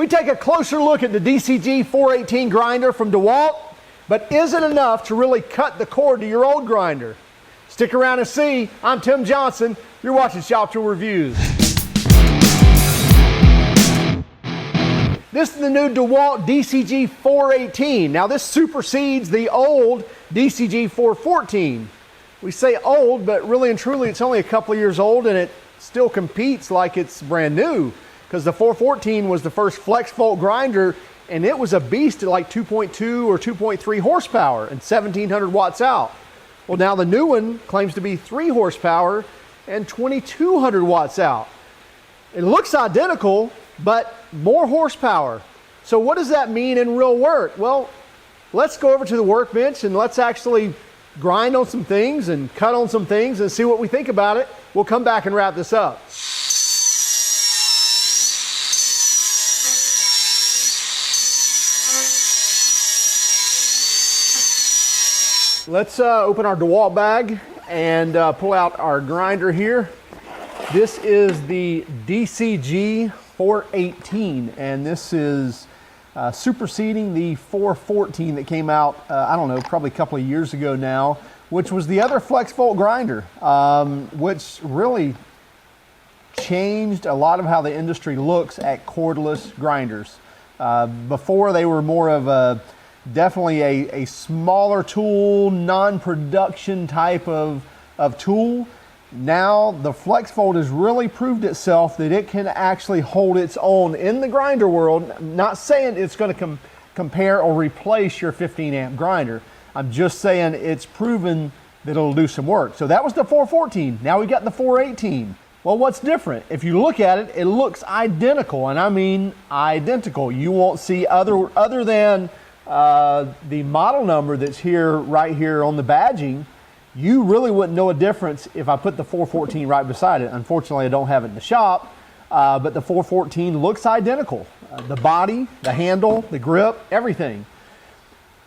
We take a closer look at the DCG418 grinder from DeWalt, but is it enough to really cut the cord to your old grinder? Stick around and see. I'm Tim Johnson. You're watching Shop Tool Reviews. This is the new DeWalt DCG418. Now this supersedes the old DCG414. We say old, but really and truly it's only a couple of years old and it still competes like it's brand new, because the 414 was the first FlexVolt grinder and it was a beast at like 2.2 or 2.3 horsepower and 1700 watts out. Well, now the new one claims to be 3 horsepower and 2200 watts out. It looks identical, but more horsepower. So what does that mean in real work? Well, let's go over to the workbench and let's actually grind on some things and cut on some things and see what we think about it. We'll come back and wrap this up. Let's open our DeWalt bag and pull out our grinder here. This is the DCG418, and this is superseding the 414 that came out, I don't know, probably a couple of years ago now, which was the other FlexVolt grinder, which really changed a lot of how the industry looks at cordless grinders. Before, they were more of a definitely a smaller tool, non-production type of tool. Now the FlexVolt has really proved itself that it can actually hold its own in the grinder world. I'm not saying it's going to compare or replace your 15 amp grinder. I'm just saying it's proven that it'll do some work. So that was the 414. Now we got the 418. Well, what's different? If you look at it, it looks identical, and I mean identical. You won't see other than the model number that's here, right here on the badging. You really wouldn't know a difference if I put the 414 right beside it. Unfortunately, I don't have it in the shop, but the 414 looks identical. The body, the handle, the grip, everything.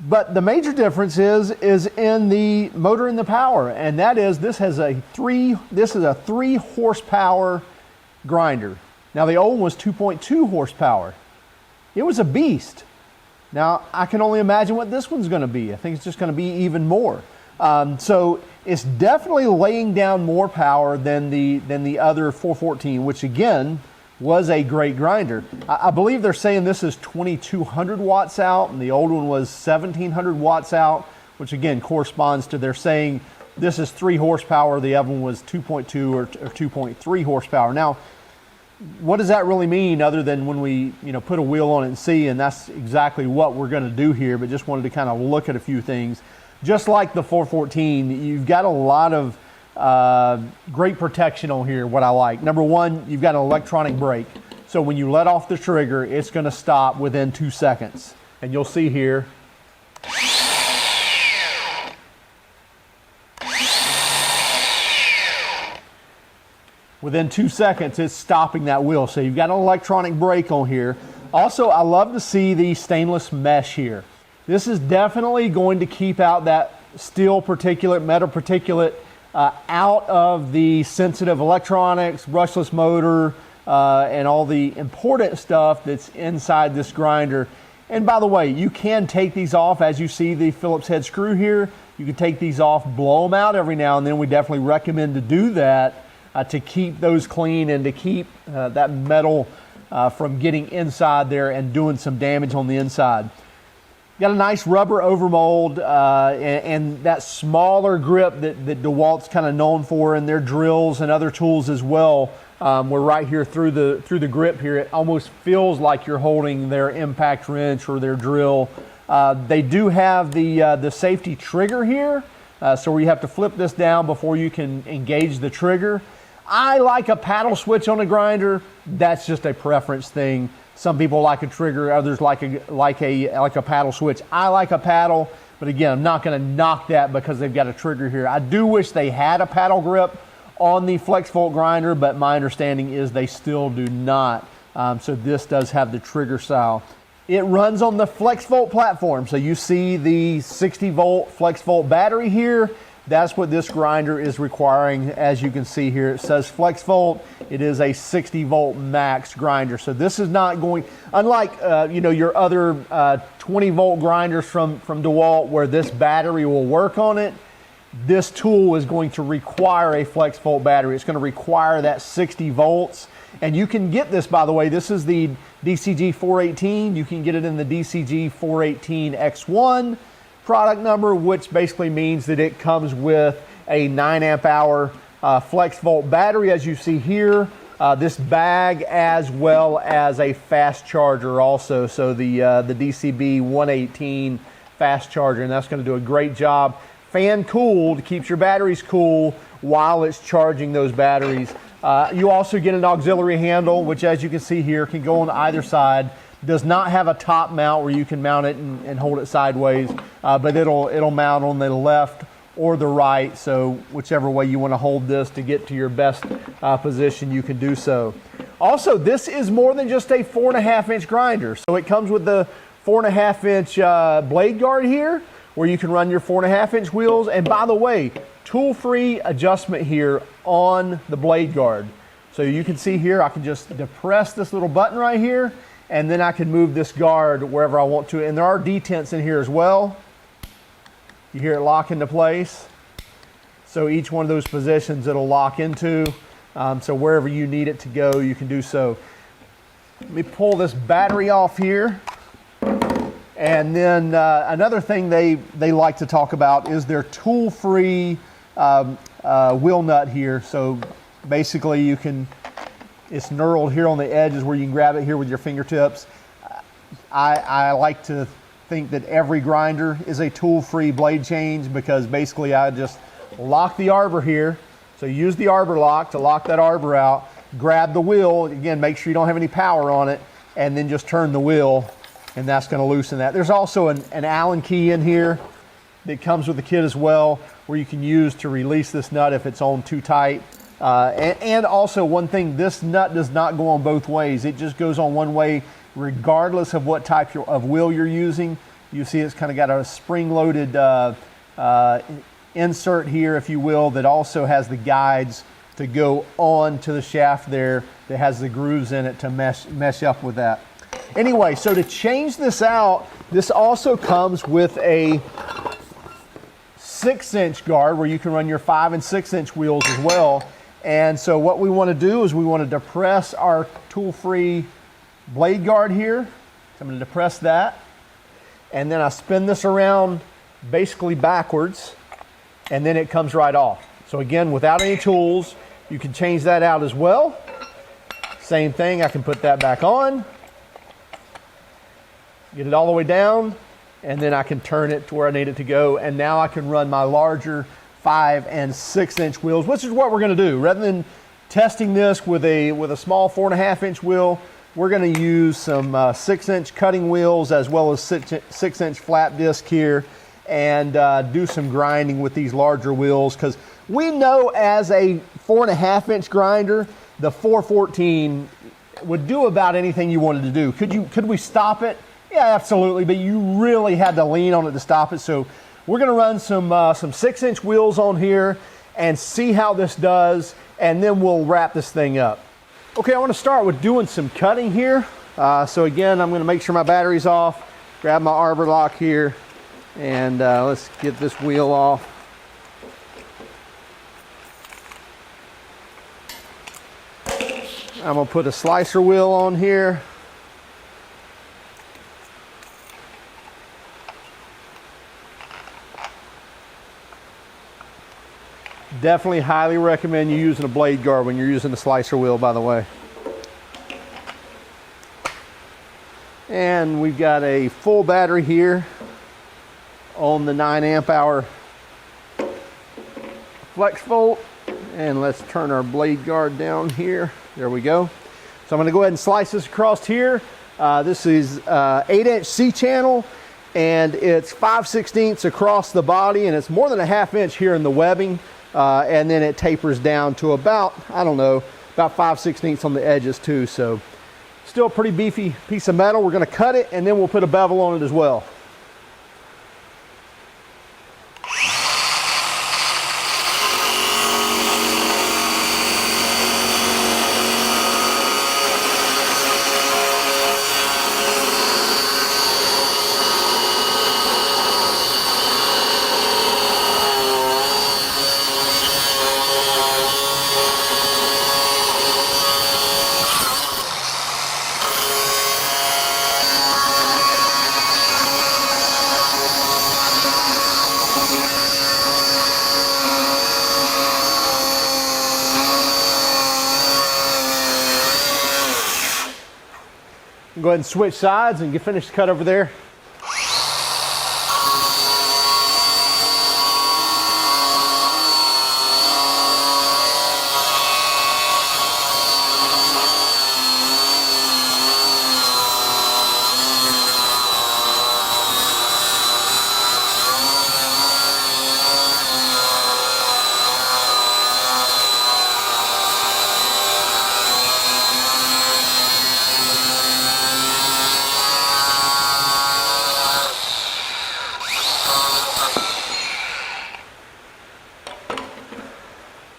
But the major difference is in the motor and the power, and that is this is a 3 horsepower grinder. Now the old one was 2.2 horsepower. It was a beast. Now, I can only imagine what this one's going to be. I think it's just going to be even more. So it's definitely laying down more power than the other 414, which again was a great grinder. I believe they're saying this is 2200 watts out, and the old one was 1700 watts out, which again corresponds to they're saying this is 3 horsepower, the other one was 2.2 or 2.3 horsepower. Now, what does that really mean other than when we put a wheel on it and see, and that's exactly what we're going to do here, but just wanted to kind of look at a few things. Just like the 414, you've got a lot of great protection on here, what I like. Number one, you've got an electronic brake. So when you let off the trigger, it's going to stop within 2 seconds. And you'll see here, within 2 seconds, it's stopping that wheel. So you've got an electronic brake on here. Also, I love to see the stainless mesh here. This is definitely going to keep out that steel particulate, metal particulate out of the sensitive electronics, brushless motor, and all the important stuff that's inside this grinder. And by the way, you can take these off. As you see the Phillips head screw here, you can take these off, blow them out every now and then. We definitely recommend to do that to keep those clean and to keep that metal from getting inside there and doing some damage on the inside. Got a nice rubber overmold and that smaller grip that DeWalt's kind of known for in their drills and other tools as well. We're right here through the grip here. It almost feels like you're holding their impact wrench or their drill. They do have the safety trigger here, so where you have to flip this down before you can engage the trigger. I like a paddle switch on a grinder. That's just a preference thing. Some people like a trigger, others like a paddle switch. I like a paddle, but again, I'm not going to knock that because they've got a trigger here. I do wish they had a paddle grip on the FlexVolt grinder, but my understanding is they still do not. So this does have the trigger style. It runs on the FlexVolt platform. So you see the 60 volt FlexVolt battery here. That's what this grinder is requiring. As you can see here, it says FlexVolt. It is a 60 volt max grinder. So this is not going, unlike you know, your other 20 volt grinders from DeWalt where this battery will work on it. This tool is going to require a FlexVolt battery. It's going to require that 60 volts. And you can get this, by the way, this is the DCG418. You can get it in the DCG418 X1 product number, which basically means that it comes with a 9 amp hour FlexVolt battery, as you see here. This bag, as well as a fast charger also. So the DCB118 fast charger, and that's going to do a great job. Fan cooled, keeps your batteries cool while it's charging those batteries. You also get an auxiliary handle, which, as you can see here, can go on either side. Does not have a top mount where you can mount it and hold it sideways, but it'll mount on the left or the right. So whichever way you want to hold this to get to your best position, you can do so. Also, this is more than just a 4.5 inch grinder. So it comes with the 4.5 inch blade guard here, where you can run your 4.5 inch wheels. And by the way, tool-free adjustment here on the blade guard. So you can see here, I can just depress this little button right here, and then I can move this guard wherever I want to. And there are detents in here as well. You hear it lock into place. So each one of those positions it'll lock into. So wherever you need it to go, you can do so. Let me pull this battery off here. And then another thing they like to talk about is their tool-free wheel nut here. So basically you can, it's knurled here on the edges where you can grab it here with your fingertips. I like to think that every grinder is a tool-free blade change, because basically I just lock the arbor here. So use the arbor lock to lock that arbor out, grab the wheel, again, make sure you don't have any power on it, and then just turn the wheel, and that's going to loosen that. There's also an Allen key in here that comes with the kit as well, where you can use to release this nut if it's on too tight. And also one thing, this nut does not go on both ways. It just goes on one way regardless of what type of wheel you're using. You see it's kind of got a spring-loaded insert here, if you will, that also has the guides to go on to the shaft there that has the grooves in it to mesh up with that. Anyway, so to change this out, this also comes with a 6 inch guard where you can run your 5 and 6 inch wheels as well. And so what we want to do is we want to depress our tool-free blade guard here. So I'm going to depress that. And then I spin this around basically backwards, and then it comes right off. So again, without any tools, you can change that out as well. Same thing, I can put that back on, get it all the way down, and then I can turn it to where I need it to go. And now I can run my larger 5 and 6 inch wheels, which is what we're going to do. Rather than testing this with a small 4.5 inch wheel, we're going to use some 6 inch cutting wheels as well as 6 inch flat disc here, and do some grinding with these larger wheels, because we know as a 4.5 inch grinder, the 414 would do about anything you wanted to do. Could we stop it? Yeah, absolutely, but you really had to lean on it to stop it. So we're going to run some 6 inch wheels on here and see how this does, and then we'll wrap this thing up. Okay, I want to start with doing some cutting here. So again, I'm going to make sure my battery's off, grab my arbor lock here, and let's get this wheel off. I'm going to put a slicer wheel on here. Definitely highly recommend you using a blade guard when you're using the slicer wheel, by the way. And we've got a full battery here on the 9 amp hour FlexVolt. And let's turn our blade guard down here. There we go. So I'm going to go ahead and slice this across here. This is 8 inch C channel, and it's 5/16 across the body, and it's more than a 1/2 inch here in the webbing. And then it tapers down to about, I don't know, about 5/16 on the edges too. So still a pretty beefy piece of metal. We're going to cut it, and then we'll put a bevel on it as well. Go ahead and switch sides and finish the cut over there.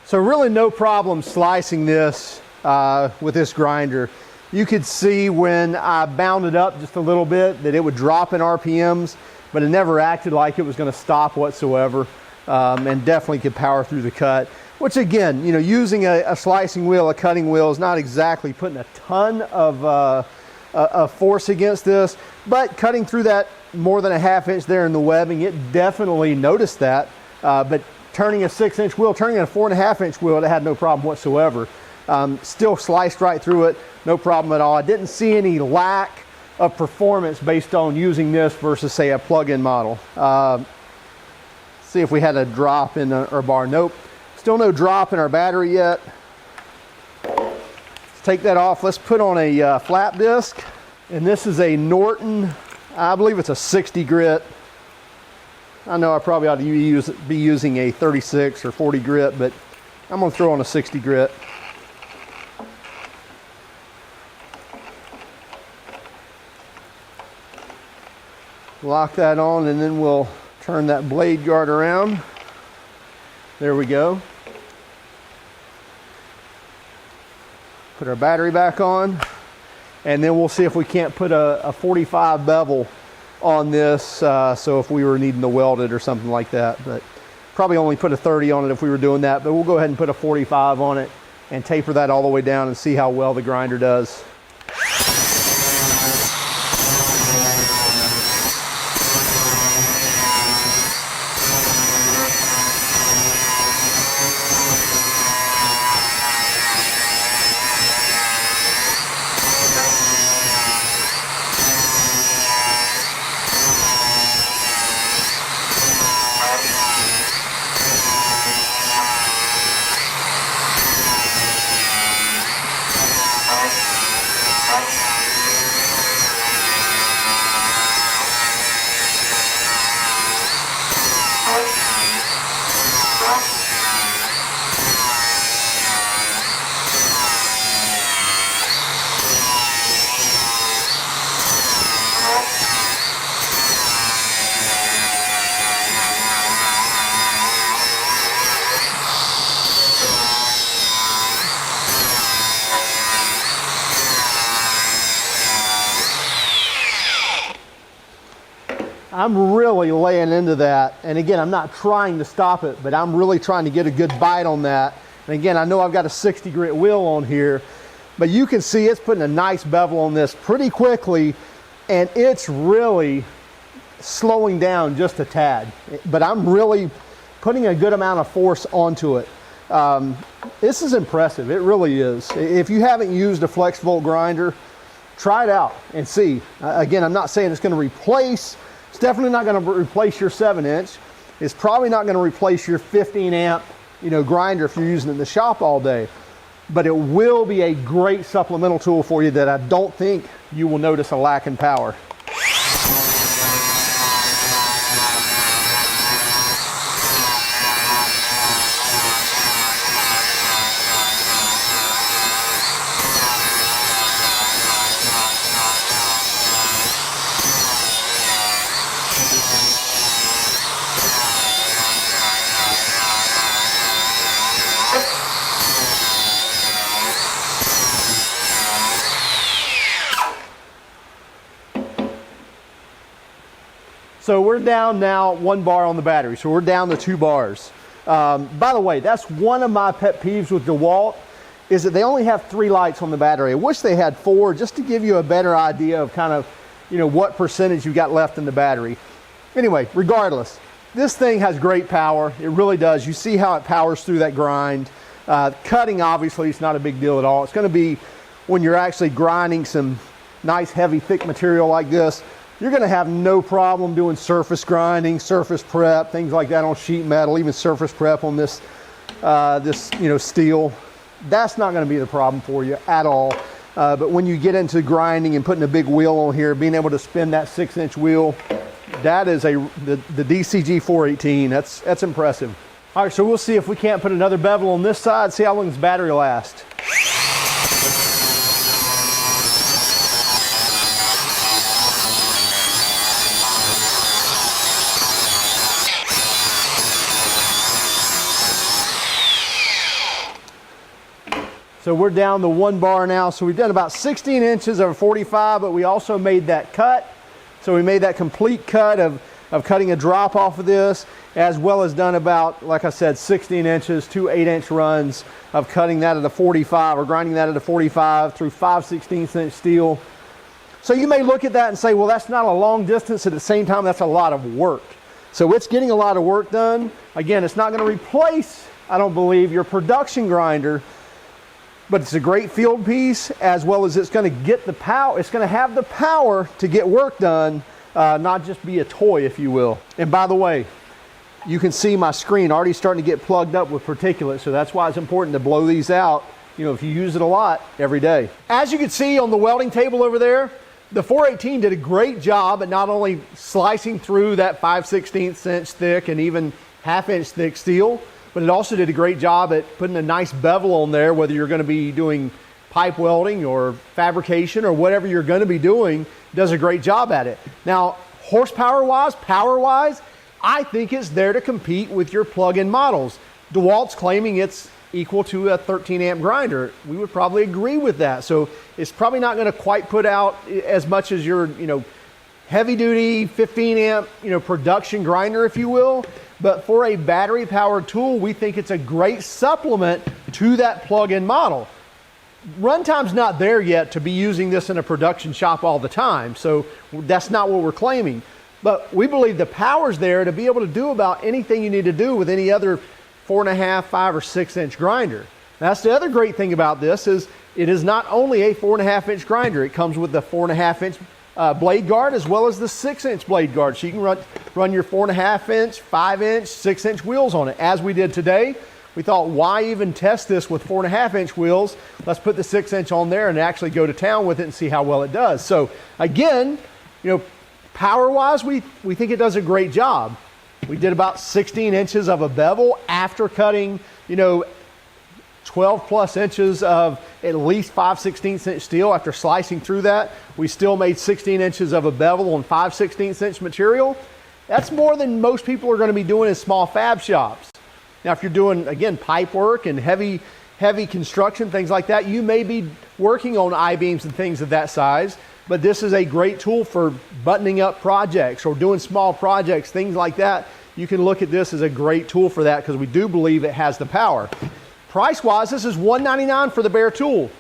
So really no problem slicing this with this grinder. You could see when I bound it up just a little bit that it would drop in RPMs, but it never acted like it was going to stop whatsoever, and definitely could power through the cut. Which again, you know, using a slicing wheel, a cutting wheel is not exactly putting a ton of force against this, but cutting through that more than a ½ inch there in the webbing, it definitely noticed that. But turning a 6-inch wheel, turning a 4.5 inch wheel, it had no problem whatsoever. Still sliced right through it, no problem at all. I didn't see any lack of performance based on using this versus, say, a plug-in model. See if we had a drop in our bar. Nope, still no drop in our battery yet. Let's take that off. Let's put on a flap disc. And this is a Norton, I believe it's a 60 grit. I know I probably ought to be using a 36 or 40 grit, but I'm going to throw on a 60 grit. Lock that on, and then we'll turn that blade guard around. There we go. Put our battery back on, and then we'll see if we can't put a 45 bevel on this, so if we were needing to weld it or something like that. But probably only put a 30 on it if we were doing that, but we'll go ahead and put a 45 on it and taper that all the way down and see how well the grinder does. I'm really laying into that, and again, I'm not trying to stop it, but I'm really trying to get a good bite on that. And again, I know I've got a 60 grit wheel on here, but you can see it's putting a nice bevel on this pretty quickly, and it's really slowing down just a tad. But I'm really putting a good amount of force onto it. This is impressive, it really is. If you haven't used a FlexVolt grinder, try it out and see. Again, I'm not saying it's going to replace, it's definitely not going to replace your 7-inch. It's probably not going to replace your 15 amp, grinder if you're using it in the shop all day. But it will be a great supplemental tool for you that I don't think you will notice a lack in power. So we're down now 1 bar on the battery, so we're down to 2 bars. By the way, that's one of my pet peeves with DeWalt, is that they only have 3 lights on the battery. I wish they had 4, just to give you a better idea of kind of, what percentage you got left in the battery. Anyway, regardless, this thing has great power. It really does. You see how it powers through that grind. Cutting, obviously, it's not a big deal at all. It's going to be when you're actually grinding some nice heavy thick material like this, you're going to have no problem doing surface grinding, surface prep, things like that on sheet metal, even surface prep on this steel. That's not going to be the problem for you at all. But when you get into grinding and putting a big wheel on here, being able to spin that 6-inch wheel, that is the DCG418. That's impressive. All right, so we'll see if we can't put another bevel on this side, see how long this battery lasts. So we're down to 1 bar now. So we've done about 16 inches of 45, but we also made that cut. So we made that complete cut of cutting a drop off of this, as well as done about, like I said, 16 inches, 2 8-inch runs of cutting that at a 45 or grinding that at a 45 through 5/16" steel. So you may look at that and say, well, that's not a long distance. At the same time, that's a lot of work. So it's getting a lot of work done. Again, it's not going to replace, I don't believe, your production grinder, but it's a great field piece, as well as it's going to get the power. It's going to have the power to get work done, not just be a toy, if you will. And by the way, you can see my screen already starting to get plugged up with particulate, so that's why it's important to blow these out, if you use it a lot every day. As you can see on the welding table over there, the 418 did a great job at not only slicing through that 5/16 inch thick and even 1/2 inch thick steel, but it also did a great job at putting a nice bevel on there, whether you're going to be doing pipe welding or fabrication or whatever you're going to be doing. Does a great job at it. Now, horsepower-wise, power-wise, I think it's there to compete with your plug-in models. DeWalt's claiming it's equal to a 13 amp grinder. We would probably agree with that. So it's probably not going to quite put out as much as your, heavy-duty 15 amp, production grinder, if you will. But for a battery-powered tool, we think it's a great supplement to that plug-in model. Runtime's not there yet to be using this in a production shop all the time, so that's not what we're claiming. But we believe the power's there to be able to do about anything you need to do with any other 4.5, 5, or 6-inch grinder. That's the other great thing about this is it is not only a 4.5-inch grinder. It comes with the 4.5-inch blade guard as well as the 6-inch blade guard. So you can run your 4.5-inch, 5-inch, 6-inch wheels on it. As we did today, we thought, why even test this with 4.5-inch wheels? Let's put the 6-inch on there and actually go to town with it and see how well it does. So again, power-wise, we think it does a great job. We did about 16 inches of a bevel after cutting, 12 plus inches of at least 5/16 inch steel. After slicing through that, we still made 16 inches of a bevel on 5/16 inch material. That's more than most people are going to be doing in small fab shops. Now, if you're doing, again, pipe work and heavy construction, things like that, you may be working on I-beams and things of that size, but this is a great tool for buttoning up projects or doing small projects, things like that. You can look at this as a great tool for that because we do believe it has the power. Price-wise, this is $199 for the bare tool.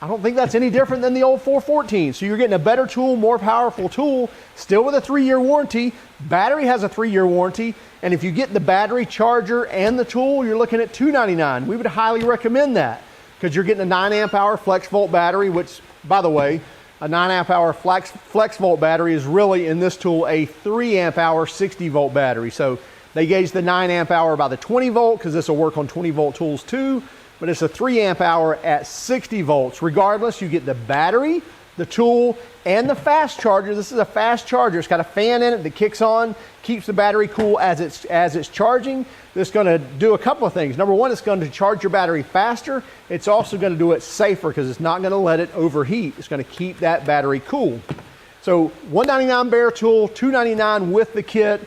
I don't think that's any different than the old 414. So you're getting a better tool, more powerful tool, still with a 3-year warranty. Battery has a 3-year warranty. And if you get the battery, charger, and the tool, you're looking at $299. We would highly recommend that because you're getting a 9 amp hour FlexVolt battery, which, by the way, a 9 amp hour FlexVolt battery is really, in this tool, a 3 amp hour 60 volt battery. So they gauge the 9 amp hour by the 20 volt because this will work on 20 volt tools too, but it's a 3 amp hour at 60 volts. Regardless, you get the battery, the tool, and the fast charger. This is a fast charger. It's got a fan in it that kicks on, keeps the battery cool as it's charging. This is going to do a couple of things. Number one, it's going to charge your battery faster. It's also going to do it safer because it's not going to let it overheat. It's going to keep that battery cool. So $199 bare tool, $299 with the kit.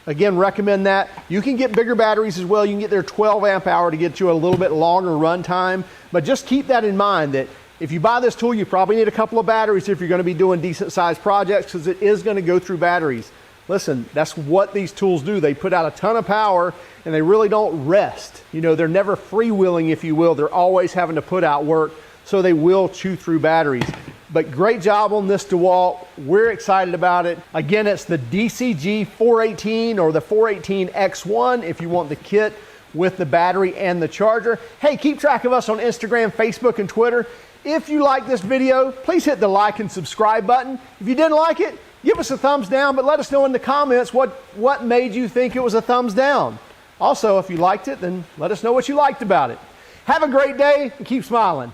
Again, recommend that. You can get bigger batteries as well. You can get their 12 amp hour to get you a little bit longer run time. But just keep that in mind that if you buy this tool, you probably need a couple of batteries if you're going to be doing decent sized projects because it is going to go through batteries. Listen, that's what these tools do. They put out a ton of power and they really don't rest. They're never freewheeling, if you will. They're always having to put out work, so they will chew through batteries. But great job on this DeWalt. We're excited about it. Again, it's the DCG418 or the 418X1 if you want the kit with the battery and the charger. Hey, keep track of us on Instagram, Facebook, and Twitter. If you like this video, please hit the like and subscribe button. If you didn't like it, give us a thumbs down, but let us know in the comments what made you think it was a thumbs down. Also, if you liked it, then let us know what you liked about it. Have a great day and keep smiling.